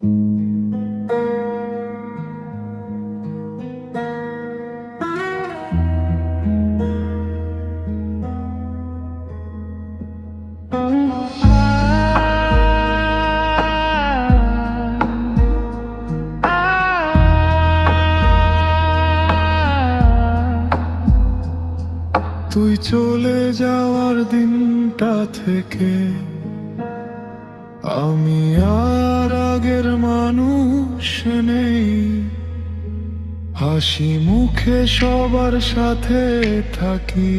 তুই চলে যাওয়ার দিনটা থেকে আমি আর আগের মানুষ নেই। হাসি মুখে সবার সাথে থাকি,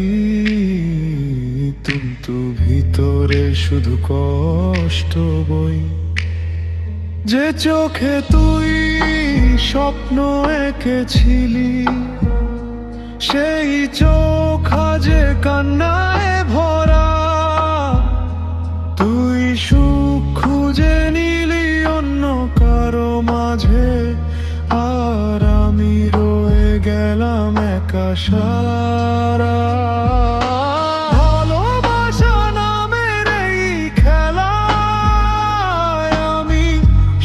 কিন্তু ভিতরে শুধু কষ্ট বই। যে চোখে তুই স্বপ্ন এঁকেছিলি, সেই চোখ আজ কান্নায় ভরা। তুই সুখ খুঁজে নিলি অন্য কারো মাঝে, আর আমি রয়ে গেলাম একা সারা। ভালোবাসা নামের এই খেলায় আমি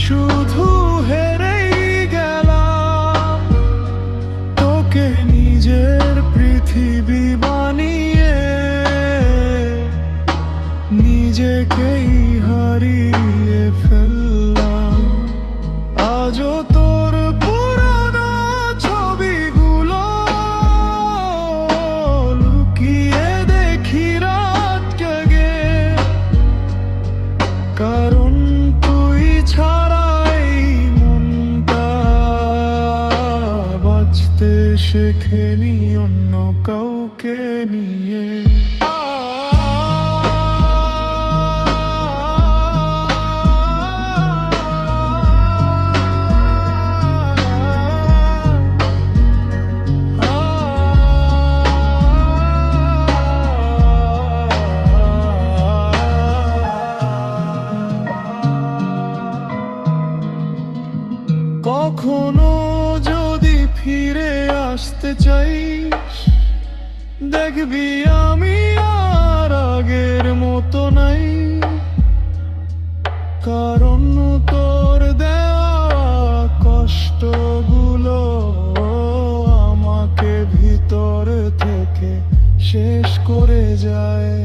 শুধু হেরেই গেলাম। তোকে নিজের পৃথিবী বানিয়ে নিজেকেই হারিয়ে ফেললাম। আজও তোর পুরনো ছবিগুলো লুকিয়ে দেখি রাত জেগে, কারণ তুই ছাড়াই মনটা বাঁচতে শেখেনি অন্য কাউকে নিয়ে। কখনো যদি ফিরে আসতে চাইস, দেখবি আমি আর আগের মতো নাই। কারণ তোর দেওয়া কষ্টগুলো আমাকে ভিতর থেকে শেষ করে যায়।